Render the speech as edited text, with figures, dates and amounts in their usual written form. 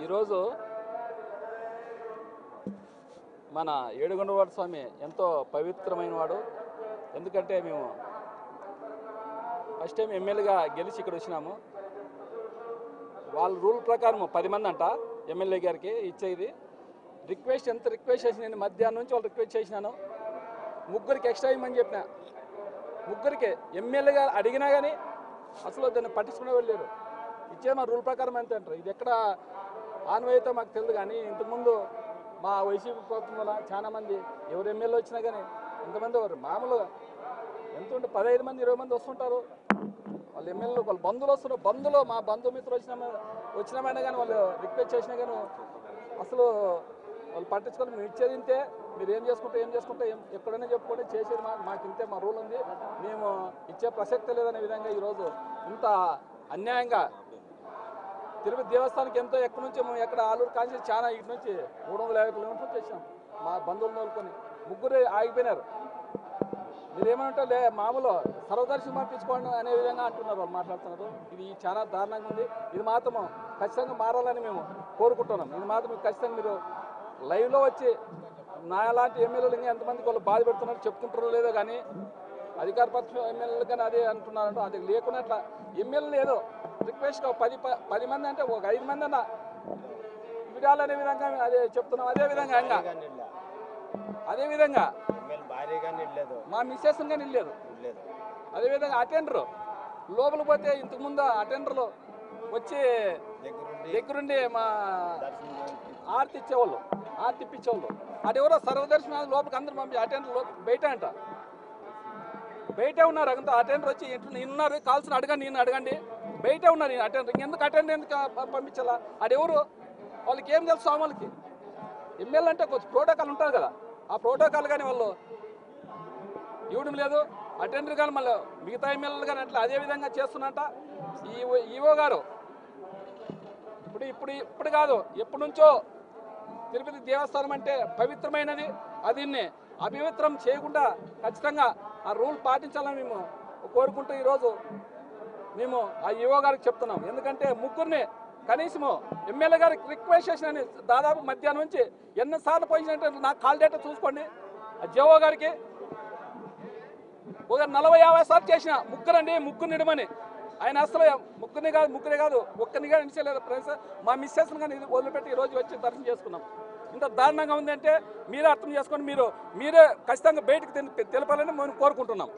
ఈరోజు మన ఏడుగొండవాడ స్వామి ఎంతో పవిత్రమైన వాడు. ఎందుకంటే మేము ఫస్ట్ టైం ఎమ్మెల్యేగా గెలిచి ఇక్కడ వచ్చినాము. వాళ్ళ రూల్ ప్రకారం 10 మంది అంట ఎమ్మెల్యే గారికి ఇచ్చేది. రిక్వెస్ట్ ఎంత రిక్వెస్ట్ చేసి నేను మధ్యాహ్నం నుంచి వాళ్ళు రిక్వెస్ట్ చేసినాను. ముగ్గురికి ఎక్స్ట్రా ఇవ్వమని చెప్పిన. ముగ్గురికి ఎమ్మెల్యే గారు అడిగినా కానీ అసలు దాన్ని పట్టించుకునే వాళ్ళు లేరు. ఇచ్చే మా రూల్ ప్రకారం ఎంత అంటారు. ఇది ఎక్కడ ఆన్వయితో మాకు తెలియదు. కానీ ఇంతకుముందు మా వైసీపీ ప్రభుత్వం వల్ల చాలామంది ఎవరు ఎమ్మెల్యే వచ్చినా కానీ ఇంతమంది ఎవరు మామూలుగా ఎంత ఉంటే 15 మంది 20 మంది వస్తుంటారు. వాళ్ళు ఎమ్మెల్యేలు వాళ్ళ బంధువులు వస్తున్నారు. బంధువులు మా బంధుమిత్రులు వచ్చినామైనా కానీ వాళ్ళు రిక్వెస్ట్ చేసినా కానీ అసలు వాళ్ళు పట్టించుకొని మేము ఇచ్చేది ఇంతే, మీరు ఏం చేసుకుంటే ఎక్కడైనా చెప్పుకుంటే చేసేది మాకు ఇంతే, మా రూల్ ఉంది, మేము ఇచ్చే ప్రసక్తి లేదనే విధంగా ఈరోజు ఇంత అన్యాయంగా తిరుపతి దేవస్థానానికి ఎంతో ఎక్కడి నుంచి మేము ఎక్కడ ఆలూరు కాల్చి చాలా ఇటు నుంచి 350 కిలోమీటర్లు చేసాం. మా బంధువులు తోలుకొని ముగ్గురు ఆగిపోయినారు. మీరేమంటే మామూలు సర్వదర్శనం తీసుకోండి అనే విధంగా అంటున్నారు, వాళ్ళు మాట్లాడుతున్నారు. ఇది చాలా దారుణంగా ఉంది. ఇది మాత్రం ఖచ్చితంగా మారాలని మేము కోరుకుంటున్నాం. ఇది మాత్రం ఖచ్చితంగా మీరు లైవ్లో వచ్చి నా లాంటి ఎమ్మెల్యేలు ఇంకా ఎంతమందికి వాళ్ళు బాధ పెడుతున్నారు చెప్పుకుంటారో లేదో కానీ అధికార పక్ష ఎమ్మెల్యేలు కానీ అదే అంటున్నారంటే అది లేకుండా అట్లా ఎమ్మెల్యేలు ఏదో రిక్వెస్ట్గా 10 మంది అంటే ఒక 5 మంది అన్న విడాలనే విధంగా అదే చెప్తున్నాం. అదేవిధంగా మా మిస్సెస్ కానీ ఇల్లేదు. అదేవిధంగా అటెండరు లోపల పోతే ఇంతకుముందు అటెండర్లు వచ్చి దగ్గరుండి మా ఆర్తి ఇచ్చేవాళ్ళు, ఆర్తి ఇప్పించేవాళ్ళు. అది ఎవరో సర్వదర్శనాలు లోపలికి అందరూ పంపి అటెండర్ బయటే ఉన్నారు. అంత అటెండర్ వచ్చి ఉన్నారు, కాల్సిన అడగండి బయటే ఉన్నారు అటెండర్. అటెండర్ ఎందుకు పంపించాలా? అదెవరు? వాళ్ళకి ఏం తెలుసు స్వాములకి? ఎమ్మెల్యే అంటే కొంచెం ప్రోటోకాల్ ఉంటుంది కదా, ఆ ప్రోటోకాల్ కానీ వాళ్ళు ఇవ్వడం లేదు. అటెండర్ కానీ మళ్ళీ మిగతా ఎమ్మెల్యేలు కానీ అట్లా అదేవిధంగా చేస్తున్నట్ట. ఈవో గారు ఇప్పుడు కాదు ఎప్పటి నుంచో తిరుపతి దేవస్థానం అంటే పవిత్రమైనది. దీన్ని అపవిత్రం చేయకుండా ఖచ్చితంగా ఆ రూల్ పాటించాలని మేము కోరుకుంటూ ఈరోజు మేము ఆ ఈవో గారికి చెప్తున్నాం. ఎందుకంటే ముగ్గురిని కనీసము ఎమ్మెల్యే గారికి రిక్వెస్ట్ చేసిన దాదాపు మధ్యాహ్నం నుంచి ఎన్నిసార్లు పోయినట్టు నాకు కాల్ డేటా చూసుకోండి. ఆ జేఓ గారికి ఒక 40-50 సార్లు చేసిన ముగ్గురిని ఇడమని. ఆయన అసలు ముగ్గురే కాదు ఒక్కరిని కానీ ఇచ్చలేదు. ఫ్రెండ్స్ మా మిస్సెస్ని కానీ వదిలిపెట్టి ఈరోజు వచ్చి దర్శనం చేసుకున్నాం. ఇంత దారుణంగా ఉందంటే మీరే అర్థం చేసుకోండి. మీరే ఖచ్చితంగా బయటకు తెలపాలని మేము కోరుకుంటున్నాం.